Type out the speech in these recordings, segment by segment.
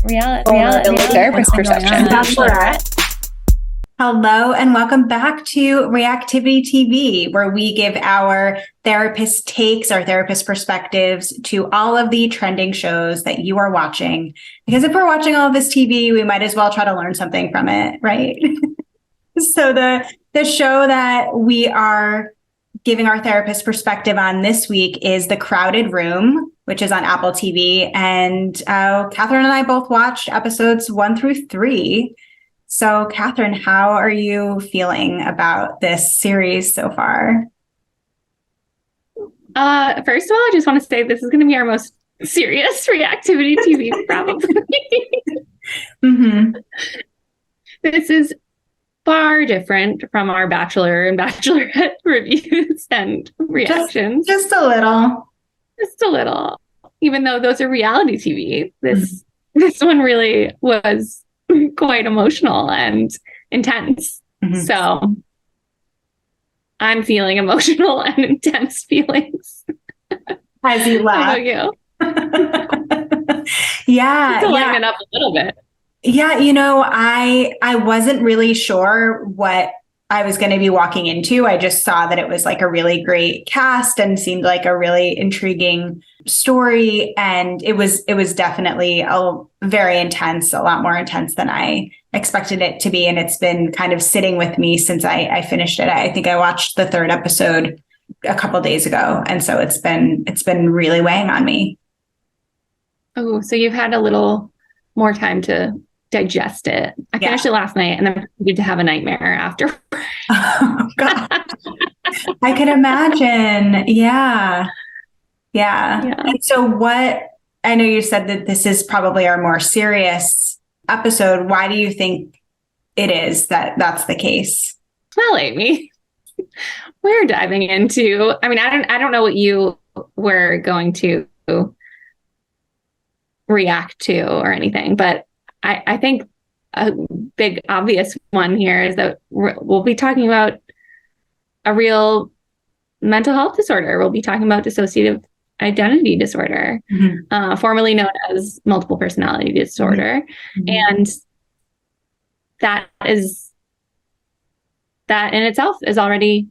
Reality therapist perception. Bachelorette. Hello and welcome back to Reactivity TV, where we give our therapist takes, our therapist perspectives to all of the trending shows that you are watching. Because if we're watching all of this TV, we might as well try to learn something from it, right? So the show that we are giving our therapist perspective on this week is The Crowded Room, which is on Apple TV. And Catherine and I both watched episodes 1 through 3. So, Catherine, how are you feeling about this series so far? First of all, I just want to say this is going to be our most serious Reactivity TV, probably. Mm-hmm. This is far different from our Bachelor and Bachelorette reviews and reactions. Just a little. Just a little. Even though those are reality TV, this one really was quite emotional and intense. Mm-hmm. So I'm feeling emotional and intense feelings. As you laugh. How about you? Yeah. To lighten it up a little bit. Yeah, I wasn't really sure what I was going to be walking into. I just saw that it was like a really great cast and seemed like a really intriguing story. And it was definitely very intense, a lot more intense than I expected it to be. And it's been kind of sitting with me since I finished it. I think I watched the 3rd episode a couple days ago. And so it's been really weighing on me. Oh, so you've had a little more time to digest it. I finished it last night and then proceeded to have a nightmare after. Oh, God. I can imagine. Yeah. And so I know you said that this is probably our more serious episode. Why do you think it is that's the case? Well, Amy, we're diving into, I don't know what you were going to react to or anything, but I think a big obvious one here is that we'll be talking about a real mental health disorder. We'll be talking about dissociative identity disorder, formerly known as multiple personality disorder. Mm-hmm. And that in itself is already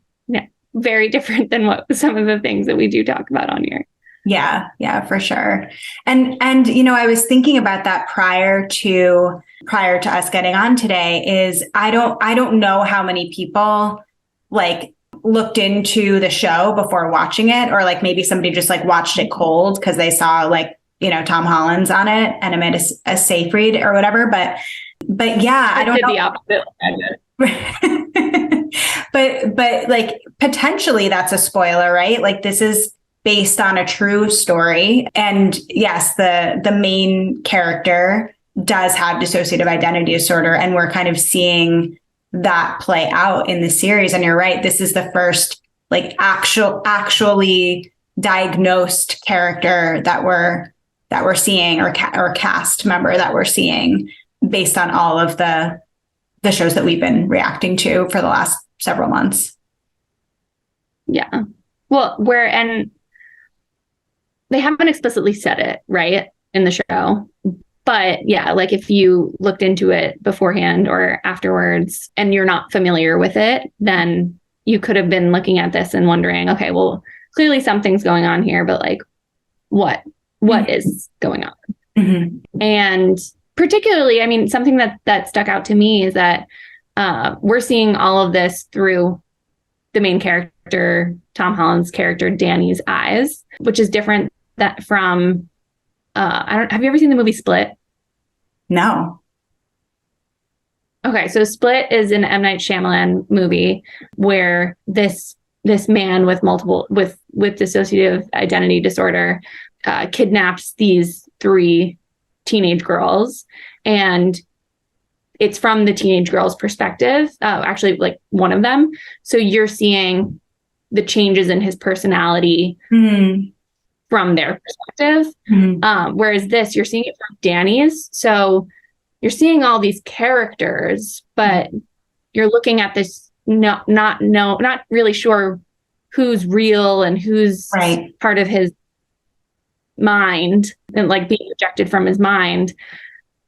very different than what some of the things that we do talk about on here. Yeah, for sure. And I was thinking about that prior to us getting on today is I don't know how many people like looked into the show before watching it, or like maybe somebody just like watched it cold because they saw like, Tom Holland's on it and Amanda Seyfried or whatever. But yeah, I don't know. The opposite. but like potentially that's a spoiler, right? Like this is based on a true story. And yes, the main character does have dissociative identity disorder. And we're kind of seeing that play out in the series. And you're right, this is the first like actually diagnosed character that we're seeing or cast member that we're seeing based on all of the shows that we've been reacting to for the last several months. Yeah. Well, they haven't explicitly said it, right, in the show. But yeah, like if you looked into it beforehand or afterwards and you're not familiar with it, then you could have been looking at this and wondering, okay, well, clearly something's going on here, but like what is going on? Mm-hmm. And particularly, something that stuck out to me is that we're seeing all of this through the main character, Tom Holland's character, Danny's eyes, which is different from have you ever seen the movie Split? No. Okay, so Split is an M. Night Shyamalan movie where this man with dissociative identity disorder kidnaps these 3 teenage girls, and it's from the teenage girls' perspective. Actually, like one of them. So you're seeing the changes in his personality from their perspective. Whereas this, you're seeing it from Danny's. So you're seeing all these characters, but you're looking at this not really sure who's real and who's part of his mind and like being projected from his mind.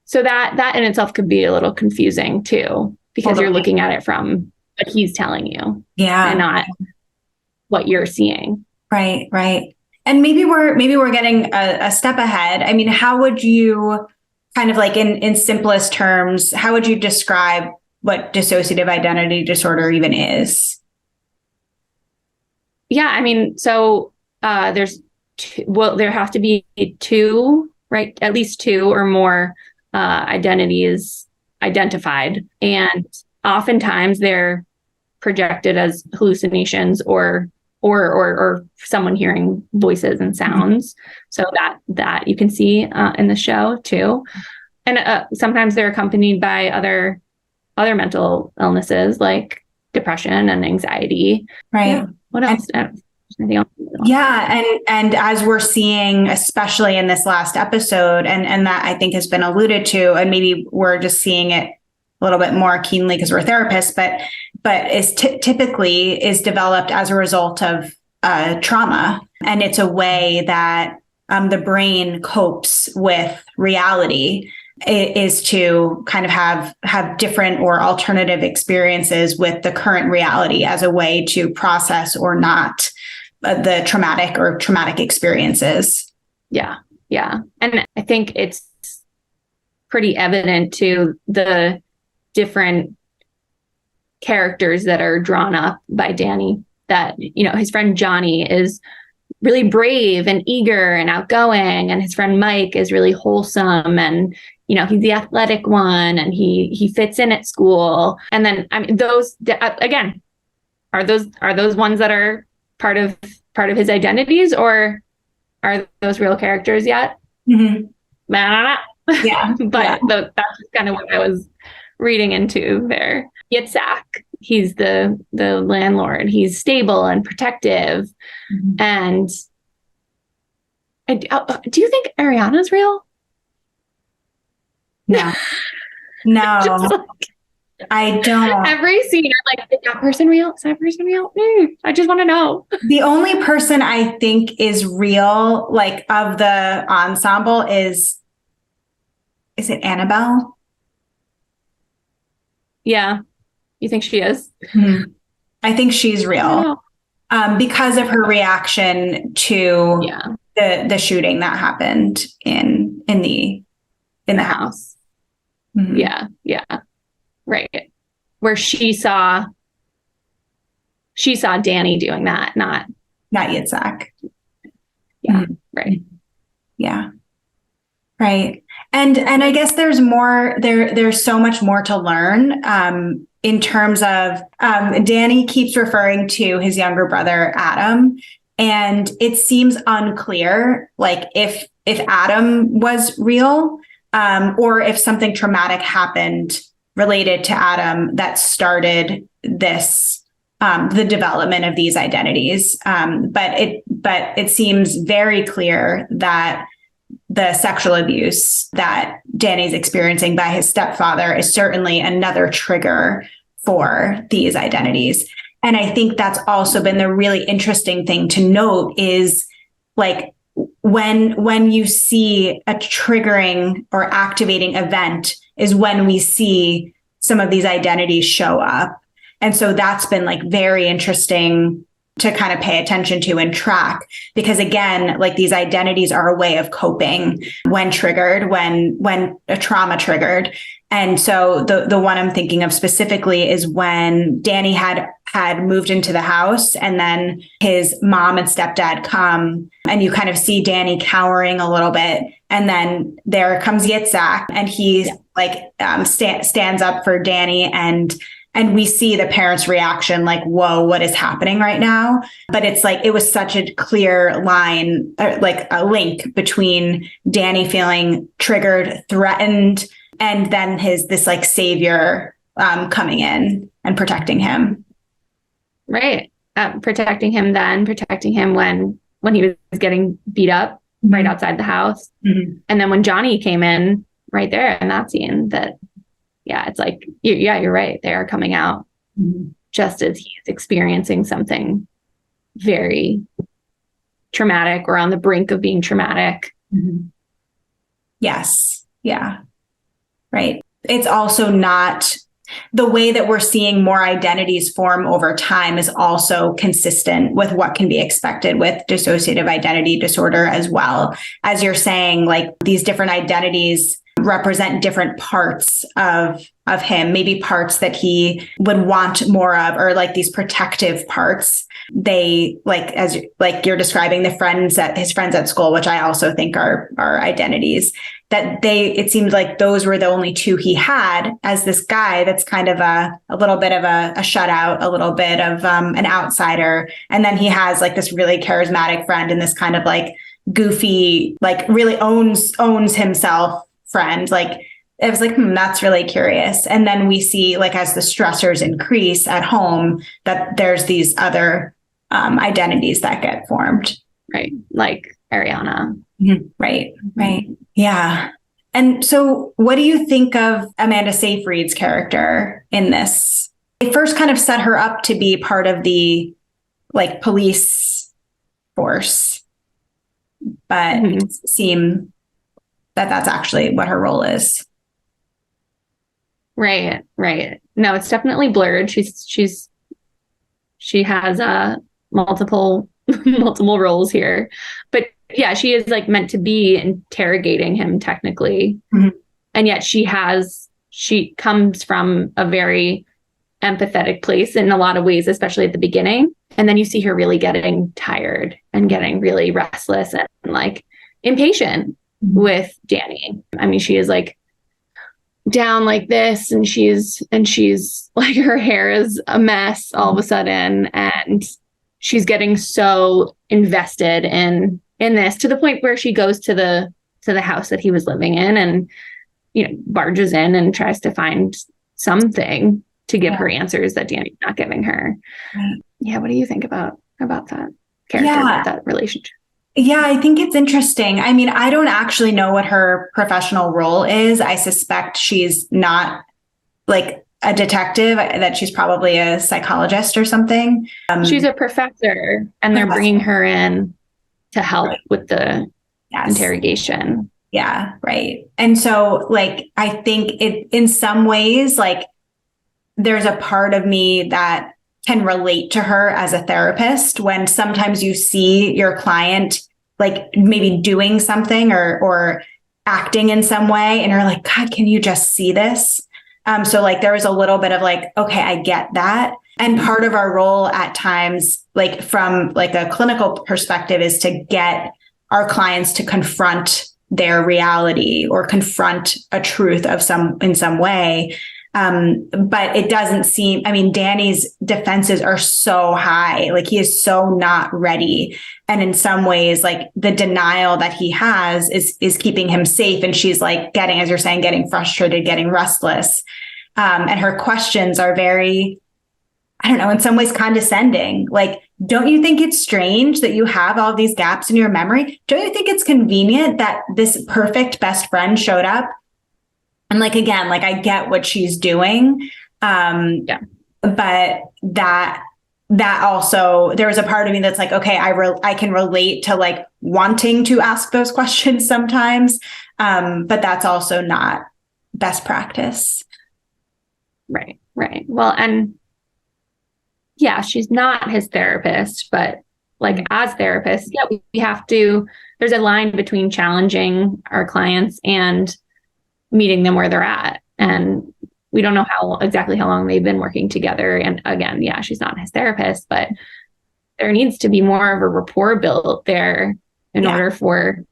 So that in itself could be a little confusing too, because you're looking at it from what he's telling you, and not what you're seeing. Right. And maybe we're getting a step ahead. I mean, how would you kind of like in simplest terms, how would you describe what dissociative identity disorder even is? Yeah, I mean, so there's there have to be two, right? At least two or more identities identified, and oftentimes they're projected as hallucinations or someone hearing voices and sounds. So that you can see in the show too, and sometimes they're accompanied by other mental illnesses like depression and anxiety. Right. Yeah. What else? Anything else? Yeah. And as we're seeing, especially in this last episode, and that I think has been alluded to, and maybe we're just seeing it a little bit more keenly because we're therapists, but is typically is developed as a result of trauma. And it's a way that the brain copes with reality, is to kind of have different or alternative experiences with the current reality as a way to process or not the traumatic experiences. Yeah. And I think it's pretty evident to the different characters that are drawn up by Danny that, his friend Johnny is really brave and eager and outgoing, and his friend Mike is really wholesome, and he's the athletic one, and he fits in at school. And then those again are those ones that are part of his identities, or are those real characters yet? Mm-hmm. I don't know. Yeah. But that's kind of what I was reading into there. Yitzhak, he's the landlord. He's stable and protective. Mm-hmm. And do you think Ariana's real? No. I don't. Every scene, I'm like, is that person real? Is that person real? I just want to know. The only person I think is real, like of the ensemble, is it Annabelle? Yeah. You think she is? Mm-hmm. I think she's real. Because of her reaction to the shooting that happened in the house. Mm-hmm. Yeah. Right. Where she saw Danny doing that, not Yitzhak. Yeah. Mm-hmm. Right. Yeah. Right. And I guess there's more there's so much more to learn in terms of Danny keeps referring to his younger brother Adam, and it seems unclear like if Adam was real, or if something traumatic happened related to Adam that started this the development of these identities. But it seems very clear that the sexual abuse that Danny's experiencing by his stepfather is certainly another trigger for these identities. And I think that's also been the really interesting thing to note is like when you see a triggering or activating event is when we see some of these identities show up. And so that's been like very interesting to kind of pay attention to and track, because again, like these identities are a way of coping when triggered, when a trauma triggered. And so the one I'm thinking of specifically is when Danny had moved into the house, and then his mom and stepdad come, and you kind of see Danny cowering a little bit. And then there comes Yitzhak, and he's stands up for Danny, and we see the parents' reaction like, whoa, what is happening right now? But it's like, it was such a clear line, like a link between Danny feeling triggered, threatened, and then this like savior coming in and protecting him. Right. Protecting him when he was getting beat up right outside the house. Mm-hmm. And then when Johnny came in right there in that scene, it's like, you're right. They are coming out just as he's experiencing something very traumatic or on the brink of being traumatic. Mm-hmm. Yes. Yeah. it's also not the way that we're seeing more identities form over time is also consistent with what can be expected with dissociative identity disorder as well. As you're saying, like these different identities represent different parts of him, maybe parts that he would want more of, or like these protective parts. They as you're describing his friends at school, which I also think are identities, that it seemed like those were the only two he had as this guy that's kind of a little bit of a shutout, a little bit of an outsider. And then he has like this really charismatic friend and this kind of like goofy, like really owns himself friend. Like it was like, that's really curious. And then we see like as the stressors increase at home, that there's these other identities that get formed. Right. Like Ariana. Mm-hmm. Right. Yeah. And so what do you think of Amanda Seyfried's character in this? They first kind of set her up to be part of the like police force, but it seems that that's actually what her role is. Right. No, it's definitely blurred. She has multiple roles here, but yeah, she is like meant to be interrogating him technically. Mm-hmm. And yet she comes from a very empathetic place in a lot of ways, especially at the beginning. And then you see her really getting tired and getting really restless and like impatient with Danny. I mean, she is like down like this and she's like, her hair is a mess all of a sudden. And she's getting so invested in this to the point where she goes to the house that he was living in and, barges in and tries to find something to give her answers that Danny's not giving her. Right. Yeah. What do you think about that character, about that relationship? Yeah, I think it's interesting. I mean, I don't actually know what her professional role is. I suspect she's not like a detective, that she's probably a psychologist or something. She's a professor and they're bringing her in to help with the interrogation. Yeah, right. And so like, I think it in some ways, like there's a part of me that can relate to her as a therapist when sometimes you see your client like maybe doing something or acting in some way and you're like, God, can you just see this? So like there was a little bit of like, okay, I get that. And part of our role at times, like from like a clinical perspective, is to get our clients to confront their reality or confront a truth in some way. But it doesn't seem, I mean, Danny's defenses are so high, like he is so not ready. And in some ways, like the denial that he has is keeping him safe. And she's like getting, as you're saying, getting frustrated, getting restless. And her questions are very, I don't know, in some ways condescending. Like, don't you think it's strange that you have all these gaps in your memory? Don't you think it's convenient that this perfect best friend showed up? And like, again, like I get what she's doing. But that also, there was a part of me that's like, okay, I can relate to like wanting to ask those questions sometimes. But that's also not best practice. Right. Well, and yeah, she's not his therapist, but like as therapists, yeah, we have to, there's a line between challenging our clients and meeting them where they're at. And we don't know exactly how long they've been working together. And again, yeah, she's not his therapist, but there needs to be more of a rapport built there in order for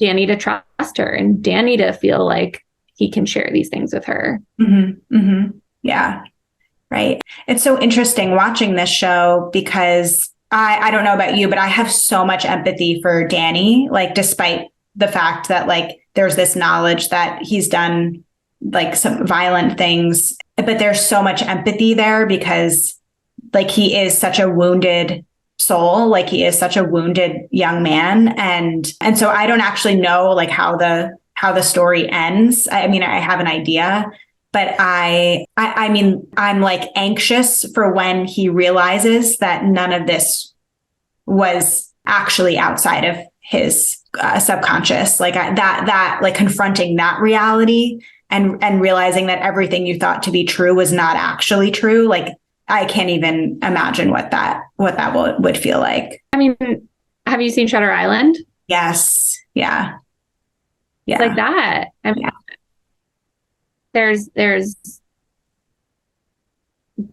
Danny to trust her and Danny to feel like he can share these things with her. Mm-hmm. Mm-hmm. Yeah. Right. It's so interesting watching this show because I don't know about you, but I have so much empathy for Danny, like despite the fact that like there's this knowledge that he's done like some violent things, but there's so much empathy there because like he is such a wounded soul, like he is such a wounded young man. And so I don't actually know like how the story ends. I mean, I have an idea, but I mean, I'm like anxious for when he realizes that none of this was actually outside of his subconscious, like that like confronting that reality and realizing that everything you thought to be true was not actually true. Like, I can't even imagine what that would feel like. I mean, have you seen Shutter Island? Yes. Yeah. Yeah. It's like that. I mean,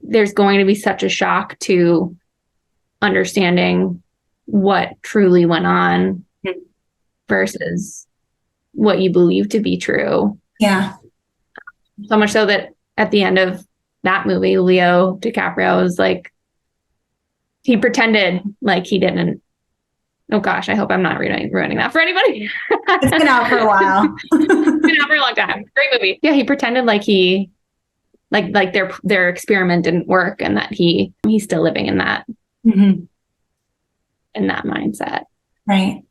there's going to be such a shock to understanding what truly went on versus what you believe to be true. Yeah. So much so that at the end of that movie, Leo DiCaprio was like, he pretended like he didn't. Oh gosh, I hope I'm not ruining that for anybody. It's been out for a while. It's been out for a long time. Great movie. Yeah, he pretended like he like their experiment didn't work, and that he's still living in that in that mindset. Right.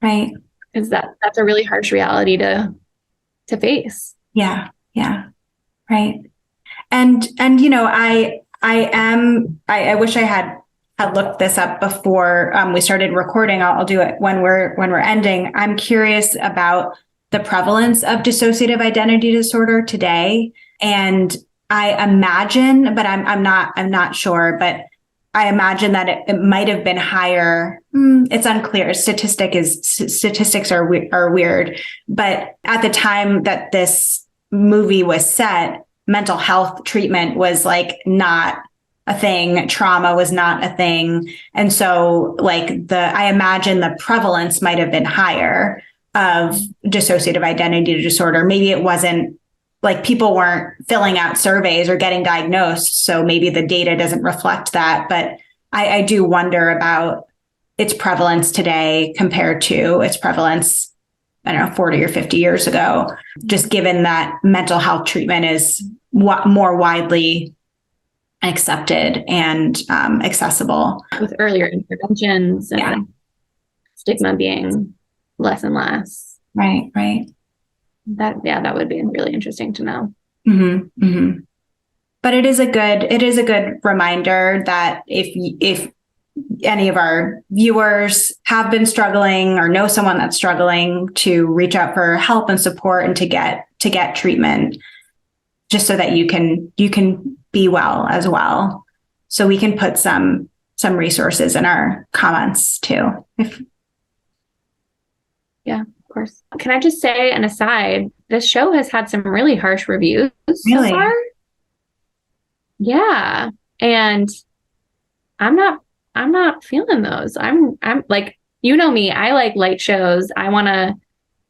Right. Because that's a really harsh reality to face. Yeah. Yeah. Right. And you know, I wish I had looked this up before we started recording. I'll do it when we're ending. I'm curious about the prevalence of dissociative identity disorder today. And I imagine, but I'm not sure, but I imagine that it might have been higher. It's unclear. Statistics are weird, but at the time that this movie was set, mental health treatment was like not a thing. Trauma was not a thing. And so like I imagine the prevalence might have been higher of dissociative identity disorder. Maybe it wasn't like people weren't filling out surveys or getting diagnosed. So maybe the data doesn't reflect that. But I do wonder about its prevalence today compared to its prevalence, I don't know, 40 or 50 years ago, just given that mental health treatment is more widely accepted and accessible. With earlier interventions and stigma being less and less. Right, right. That would be really interesting to know. Mm-hmm, mm-hmm. But it is a good reminder that if any of our viewers have been struggling or know someone that's struggling, to reach out for help and support and to get treatment, just so that you can be well as well. So we can put some resources in our comments too. Yeah, of course. Can I just say an aside? This show has had some really harsh reviews so far. Yeah. And I'm not feeling those. I'm like, you know me, I like light shows. I want to,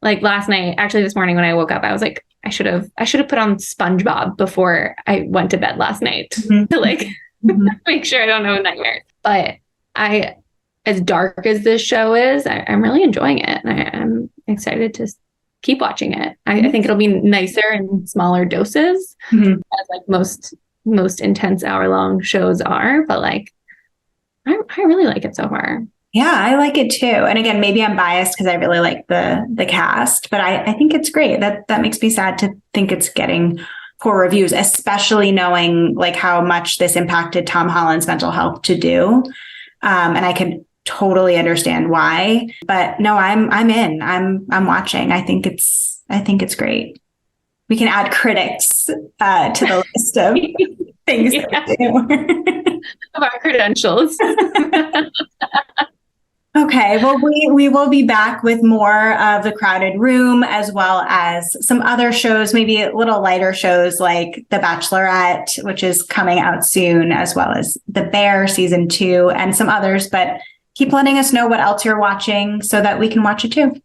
like last night, actually this morning when I woke up, I was like, I should have put on SpongeBob before I went to bed last night to like make sure I don't have nightmares. But as dark as this show is, I'm really enjoying it. And I'm excited to keep watching it. I think it'll be nicer in smaller doses, as like most intense hour-long shows are. But like, I really like it so far. Yeah, I like it too. And again, maybe I'm biased because I really like the cast, but I think it's great. That makes me sad to think it's getting poor reviews, especially knowing like how much this impacted Tom Holland's mental health to do. And I can totally understand why. But no, I'm in. I'm watching. I think it's great. We can add critics to the list of things that we do. Of our credentials. Okay, well, we will be back with more of The Crowded Room, as well as some other shows, maybe little lighter shows like The Bachelorette, which is coming out soon, as well as The Bear season 2 and some others. But keep letting us know what else you're watching so that we can watch it too.